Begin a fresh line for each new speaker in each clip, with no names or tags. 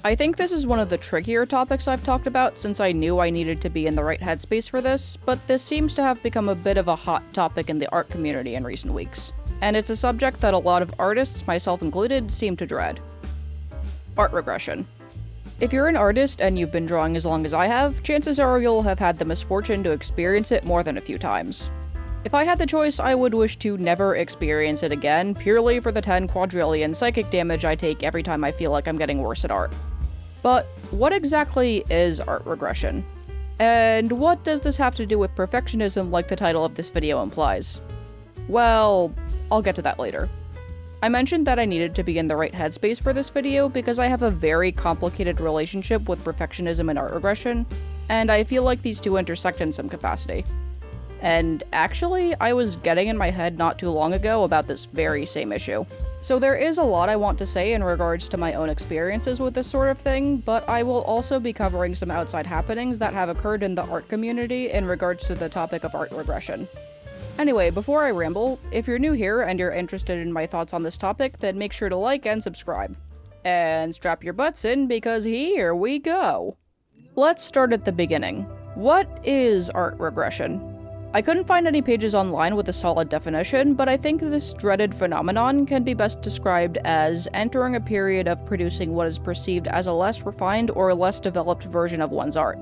I think this is one of the trickier topics I've talked about since I knew I needed to be in the right headspace for this, but this seems to have become a bit of a hot topic in the art community in recent weeks, and it's a subject that a lot of artists, myself included, seem to dread. Art regression. If you're an artist and you've been drawing as long as I have, chances are you'll have had the misfortune to experience it more than a few times. If I had the choice, I would wish to never experience it again, purely for the 10 quadrillion psychic damage I take every time I feel like I'm getting worse at art. But what exactly is art regression? And what does this have to do with perfectionism like the title of this video implies? Well, I'll get to that later. I mentioned that I needed to be in the right headspace for this video because I have a very complicated relationship with perfectionism and art regression, and I feel like these two intersect in some capacity. And actually, I was getting in my head not too long ago about this very same issue. So there is a lot I want to say in regards to my own experiences with this sort of thing, but I will also be covering some outside happenings that have occurred in the art community in regards to the topic of art regression. Anyway, before I ramble, if you're new here and you're interested in my thoughts on this topic, then make sure to like and subscribe. And strap your butts in because here we go! Let's start at the beginning. What is art regression? I couldn't find any pages online with a solid definition, but I think this dreaded phenomenon can be best described as entering a period of producing what is perceived as a less refined or less developed version of one's art,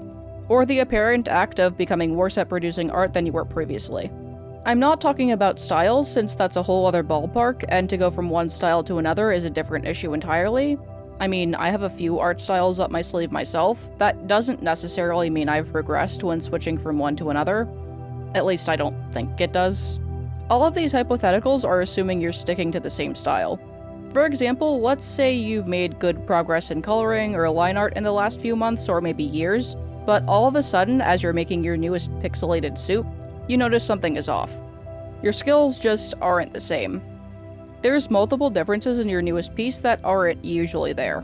or the apparent act of becoming worse at producing art than you were previously. I'm not talking about styles, since that's a whole other ballpark, and to go from one style to another is a different issue entirely. I mean, I have a few art styles up my sleeve myself. That doesn't necessarily mean I've regressed when switching from one to another. At least I don't think it does. All of these hypotheticals are assuming you're sticking to the same style. For example, let's say you've made good progress in coloring or line art in the last few months or maybe years, but all of a sudden, as you're making your newest pixelated soup, you notice something is off. Your skills just aren't the same. There's multiple differences in your newest piece that aren't usually there.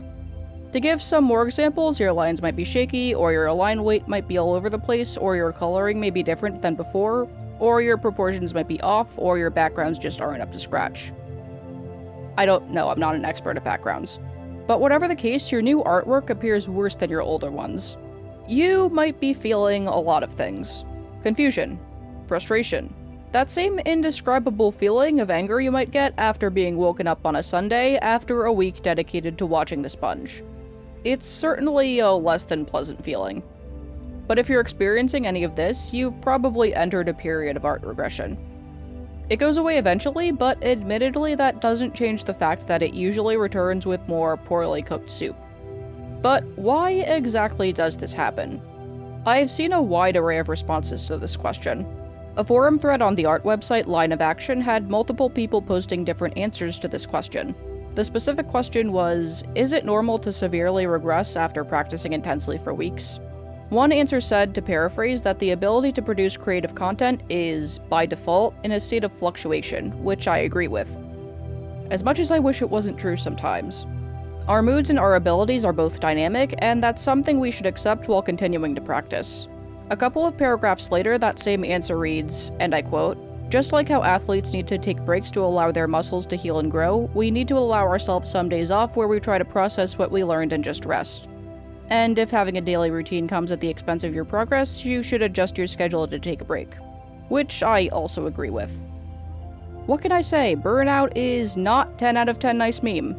To give some more examples, your lines might be shaky, or your line weight might be all over the place, or your coloring may be different than before, or your proportions might be off, or your backgrounds just aren't up to scratch. I don't know, I'm not an expert at backgrounds. But whatever the case, your new artwork appears worse than your older ones. You might be feeling a lot of things. Confusion, frustration, that same indescribable feeling of anger you might get after being woken up on a Sunday after a week dedicated to watching The Sponge. It's certainly a less than pleasant feeling. But if you're experiencing any of this, you've probably entered a period of art regression. It goes away eventually, but admittedly that doesn't change the fact that it usually returns with more poorly cooked soup. But why exactly does this happen? I've seen a wide array of responses to this question. A forum thread on the art website Line of Action had multiple people posting different answers to this question. The specific question was, is it normal to severely regress after practicing intensely for weeks? One answer said, to paraphrase, that the ability to produce creative content is, by default, in a state of fluctuation, which I agree with. As much as I wish it wasn't true sometimes. Our moods and our abilities are both dynamic, and that's something we should accept while continuing to practice. A couple of paragraphs later, that same answer reads, and I quote, "Just like how athletes need to take breaks to allow their muscles to heal and grow, we need to allow ourselves some days off where we try to process what we learned and just rest. And if having a daily routine comes at the expense of your progress, you should adjust your schedule to take a break." Which I also agree with. What can I say? Burnout is not 10 out of 10 nice meme.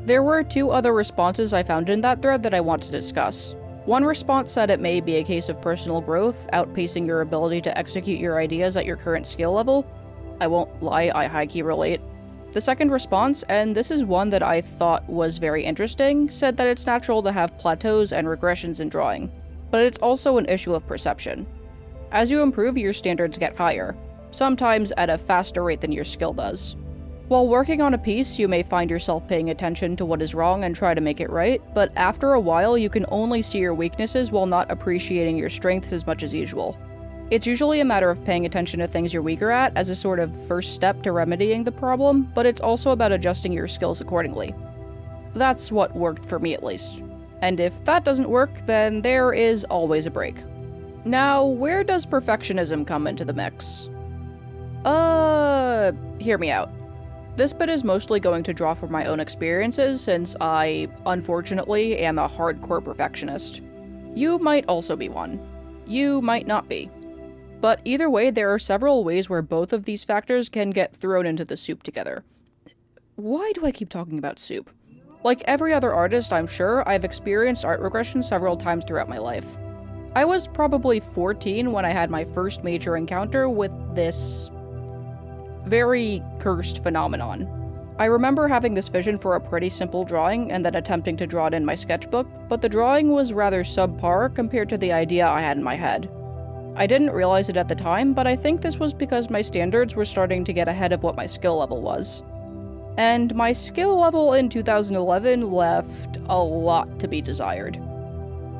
There were two other responses I found in that thread that I want to discuss. One response said it may be a case of personal growth, outpacing your ability to execute your ideas at your current skill level. I won't lie, I high-key relate. The second response, and this is one that I thought was very interesting, said that it's natural to have plateaus and regressions in drawing, but it's also an issue of perception. As you improve, your standards get higher, sometimes at a faster rate than your skill does. While working on a piece, you may find yourself paying attention to what is wrong and try to make it right, but after a while you can only see your weaknesses while not appreciating your strengths as much as usual. It's usually a matter of paying attention to things you're weaker at as a sort of first step to remedying the problem, but it's also about adjusting your skills accordingly. That's what worked for me at least. And if that doesn't work, then there is always a break. Now, where does perfectionism come into the mix? Hear me out. This bit is mostly going to draw from my own experiences since I, unfortunately, am a hardcore perfectionist. You might also be one. You might not be. But either way, there are several ways where both of these factors can get thrown into the soup together. Why do I keep talking about soup? Like every other artist, I'm sure, I've experienced art regression several times throughout my life. I was probably 14 when I had my first major encounter with this very cursed phenomenon. I remember having this vision for a pretty simple drawing and then attempting to draw it in my sketchbook, but the drawing was rather subpar compared to the idea I had in my head. I didn't realize it at the time, but I think this was because my standards were starting to get ahead of what my skill level was. And my skill level in 2011 left a lot to be desired.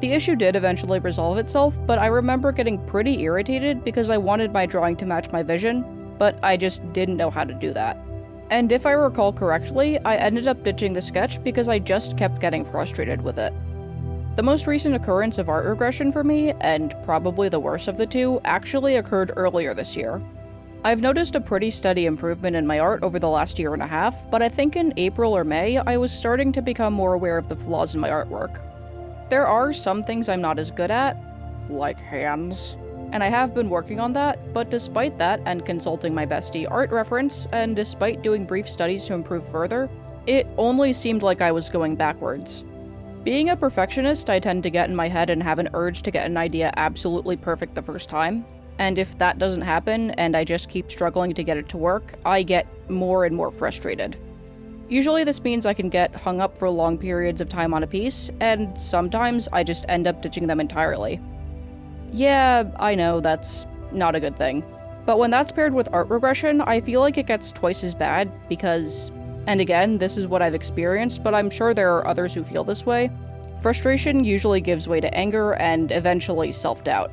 The issue did eventually resolve itself, but I remember getting pretty irritated because I wanted my drawing to match my vision, but I just didn't know how to do that. And if I recall correctly, I ended up ditching the sketch because I just kept getting frustrated with it. The most recent occurrence of art regression for me, and probably the worst of the two, actually occurred earlier this year. I've noticed a pretty steady improvement in my art over the last year and a half, but I think in April or May, I was starting to become more aware of the flaws in my artwork. There are some things I'm not as good at, like hands, and I have been working on that, but despite that, and consulting my bestie art reference, and despite doing brief studies to improve further, it only seemed like I was going backwards. Being a perfectionist, I tend to get in my head and have an urge to get an idea absolutely perfect the first time, and if that doesn't happen, and I just keep struggling to get it to work, I get more and more frustrated. Usually this means I can get hung up for long periods of time on a piece, and sometimes I just end up ditching them entirely. Yeah, I know, that's not a good thing. But when that's paired with art regression, I feel like it gets twice as bad because, and again, this is what I've experienced, but I'm sure there are others who feel this way, frustration usually gives way to anger and eventually self-doubt.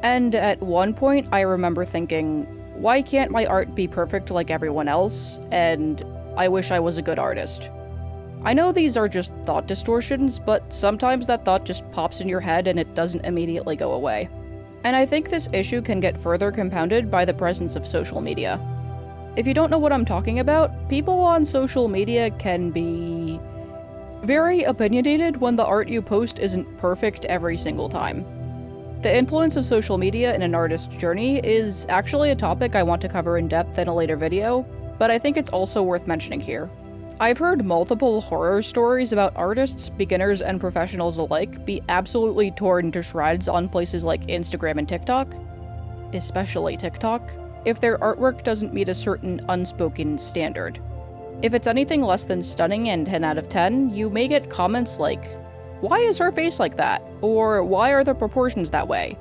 And at one point, I remember thinking, why can't my art be perfect like everyone else? And I wish I was a good artist. I know these are just thought distortions, but sometimes that thought just pops in your head and it doesn't immediately go away. And I think this issue can get further compounded by the presence of social media. If you don't know what I'm talking about, people on social media can be very opinionated when the art you post isn't perfect every single time. The influence of social media in an artist's journey is actually a topic I want to cover in depth in a later video, but I think it's also worth mentioning here. I've heard multiple horror stories about artists, beginners, and professionals alike be absolutely torn to shreds on places like Instagram and TikTok, especially TikTok, if their artwork doesn't meet a certain unspoken standard. If it's anything less than stunning and 10 out of 10, you may get comments like, "Why is her face like that?" Or "Why are the proportions that way?"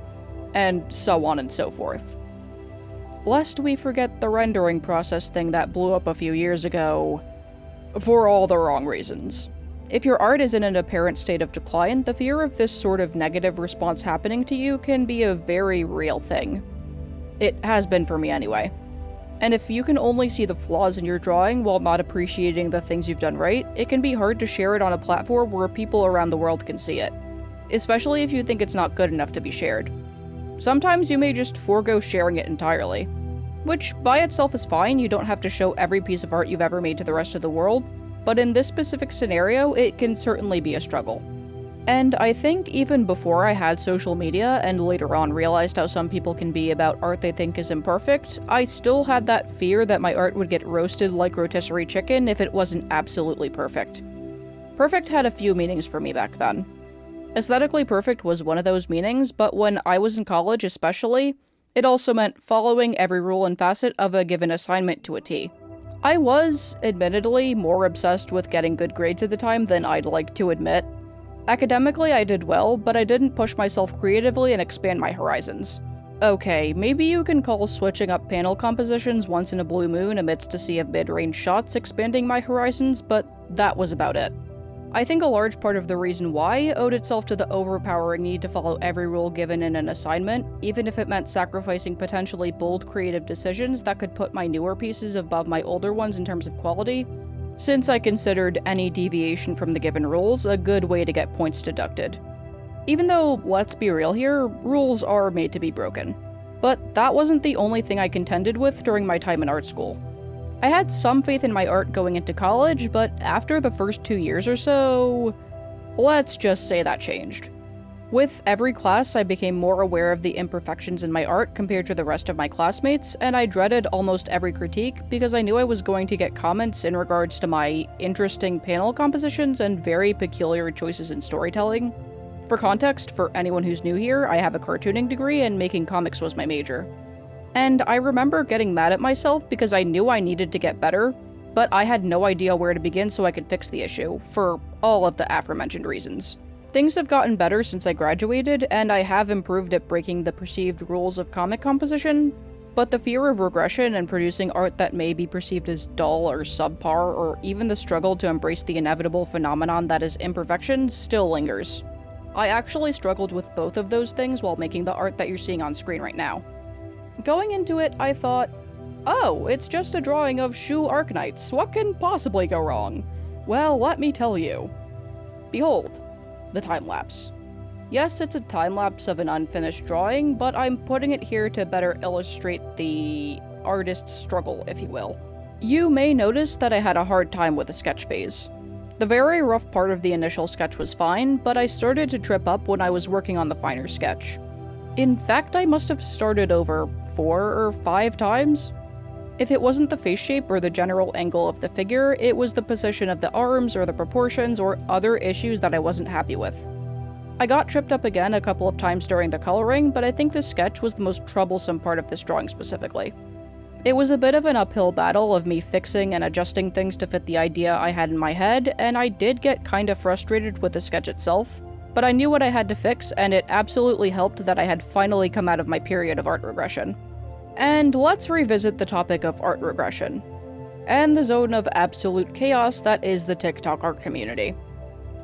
And so on and so forth. Lest we forget the rendering process thing that blew up a few years ago, for all the wrong reasons. If your art is in an apparent state of decline, the fear of this sort of negative response happening to you can be a very real thing. It has been for me anyway. And if you can only see the flaws in your drawing while not appreciating the things you've done right, it can be hard to share it on a platform where people around the world can see it, especially if you think it's not good enough to be shared. Sometimes you may just forego sharing it entirely, which by itself is fine. You don't have to show every piece of art you've ever made to the rest of the world, but in this specific scenario, it can certainly be a struggle. And I think even before I had social media and later on realized how some people can be about art they think is imperfect, I still had that fear that my art would get roasted like rotisserie chicken if it wasn't absolutely perfect. Perfect had a few meanings for me back then. Aesthetically perfect was one of those meanings, but when I was in college especially, it also meant following every rule and facet of a given assignment to a T. I was, admittedly, more obsessed with getting good grades at the time than I'd like to admit. Academically, I did well, but I didn't push myself creatively and expand my horizons. Okay, maybe you can call switching up panel compositions once in a blue moon amidst a sea of mid-range shots expanding my horizons, but that was about it. I think a large part of the reason why owed itself to the overpowering need to follow every rule given in an assignment, even if it meant sacrificing potentially bold creative decisions that could put my newer pieces above my older ones in terms of quality, since I considered any deviation from the given rules a good way to get points deducted. Even though, let's be real here, rules are made to be broken. But that wasn't the only thing I contended with during my time in art school. I had some faith in my art going into college, but after the first 2 years or so, let's just say that changed. With every class, I became more aware of the imperfections in my art compared to the rest of my classmates, and I dreaded almost every critique because I knew I was going to get comments in regards to my interesting panel compositions and very peculiar choices in storytelling. For context, for anyone who's new here, I have a cartooning degree and making comics was my major. And I remember getting mad at myself because I knew I needed to get better, but I had no idea where to begin so I could fix the issue, for all of the aforementioned reasons. Things have gotten better since I graduated, and I have improved at breaking the perceived rules of comic composition, but the fear of regression and producing art that may be perceived as dull or subpar, or even the struggle to embrace the inevitable phenomenon that is imperfection still lingers. I actually struggled with both of those things while making the art that you're seeing on screen right now. Going into it, I thought, oh, it's just a drawing of Shu Arknights, what can possibly go wrong? Well, let me tell you. Behold, the time-lapse. Yes, it's a time-lapse of an unfinished drawing, but I'm putting it here to better illustrate the artist's struggle, if you will. You may notice that I had a hard time with the sketch phase. The very rough part of the initial sketch was fine, but I started to trip up when I was working on the finer sketch. In fact, I must have started over 4 or 5 times. If it wasn't the face shape or the general angle of the figure, it was the position of the arms or the proportions or other issues that I wasn't happy with. I got tripped up again a couple of times during the coloring, but I think the sketch was the most troublesome part of this drawing specifically. It was a bit of an uphill battle of me fixing and adjusting things to fit the idea I had in my head, and I did get kinda frustrated with the sketch itself, but I knew what I had to fix, and it absolutely helped that I had finally come out of my period of art regression. And let's revisit the topic of art regression, and the zone of absolute chaos that is the TikTok art community.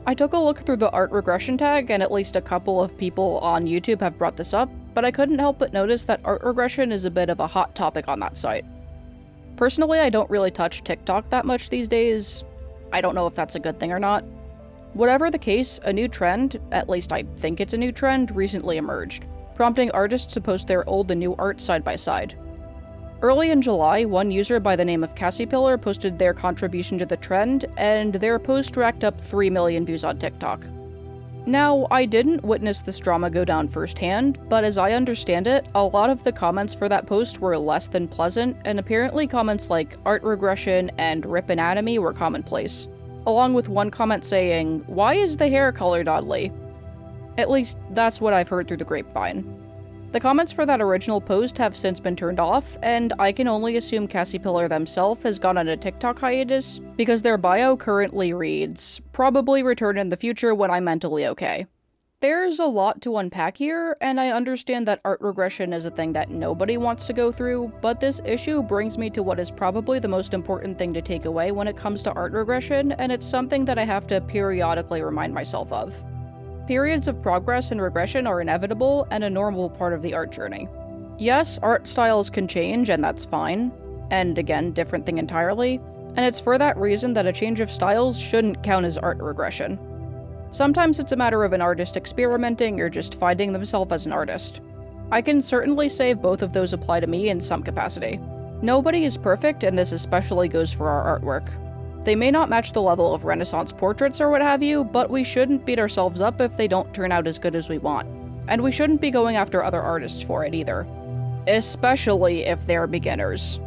I took a look through the art regression tag, and at least a couple of people on YouTube have brought this up, but I couldn't help but notice that art regression is a bit of a hot topic on that site. Personally, I don't really touch TikTok that much these days. I don't know if that's a good thing or not. Whatever the case, a new trend, at least I think it's a new trend, recently emerged, prompting artists to post their old and new art side by side. Early in July, one user by the name of Cassipillar posted their contribution to the trend, and their post racked up 3 million views on TikTok. Now, I didn't witness this drama go down firsthand, but as I understand it, a lot of the comments for that post were less than pleasant, and apparently comments like art regression and rip anatomy were commonplace, along with one comment saying, "Why is the hair colored oddly?" At least, that's what I've heard through the grapevine. The comments for that original post have since been turned off, and I can only assume Cassipillar themselves has gone on a TikTok hiatus, because their bio currently reads, "Probably return in the future when I'm mentally okay." There's a lot to unpack here, and I understand that art regression is a thing that nobody wants to go through, but this issue brings me to what is probably the most important thing to take away when it comes to art regression, and it's something that I have to periodically remind myself of. Periods of progress and regression are inevitable and a normal part of the art journey. Yes, art styles can change, and that's fine. And again, different thing entirely. And it's for that reason that a change of styles shouldn't count as art regression. Sometimes it's a matter of an artist experimenting or just finding themselves as an artist. I can certainly say both of those apply to me in some capacity. Nobody is perfect, and this especially goes for our artwork. They may not match the level of Renaissance portraits or what have you, but we shouldn't beat ourselves up if they don't turn out as good as we want. And we shouldn't be going after other artists for it either. Especially if they're beginners.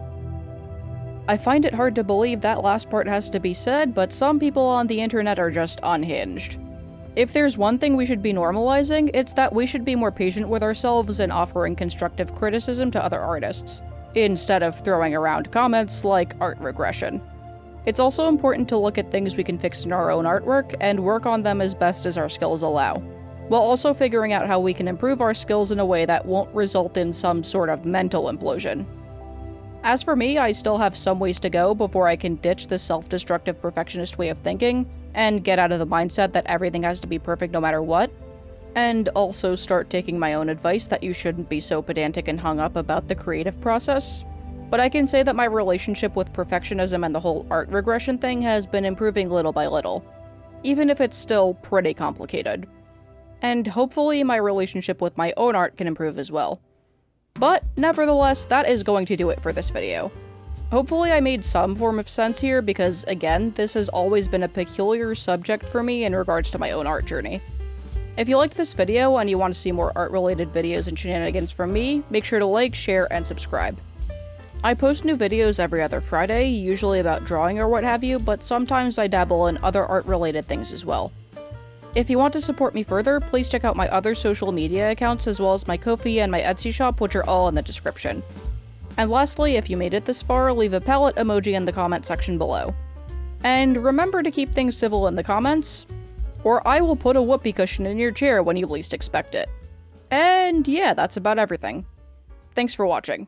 I find it hard to believe that last part has to be said, but some people on the internet are just unhinged. If there's one thing we should be normalizing, it's that we should be more patient with ourselves and offering constructive criticism to other artists, instead of throwing around comments like art regression. It's also important to look at things we can fix in our own artwork and work on them as best as our skills allow, while also figuring out how we can improve our skills in a way that won't result in some sort of mental implosion. As for me, I still have some ways to go before I can ditch the self-destructive perfectionist way of thinking and get out of the mindset that everything has to be perfect no matter what, and also start taking my own advice that you shouldn't be so pedantic and hung up about the creative process. But I can say that my relationship with perfectionism and the whole art regression thing has been improving little by little, even if it's still pretty complicated. And hopefully my relationship with my own art can improve as well. But nevertheless, that is going to do it for this video. Hopefully I made some form of sense here because, again, this has always been a peculiar subject for me in regards to my own art journey. If you liked this video and you want to see more art-related videos and shenanigans from me, make sure to like, share, and subscribe. I post new videos every other Friday, usually about drawing or what have you, but sometimes I dabble in other art-related things as well. If you want to support me further, please check out my other social media accounts as well as my Ko-fi and my Etsy shop, which are all in the description. And lastly, if you made it this far, leave a palette emoji in the comment section below. And remember to keep things civil in the comments, or I will put a whoopee cushion in your chair when you least expect it. And yeah, that's about everything. Thanks for watching.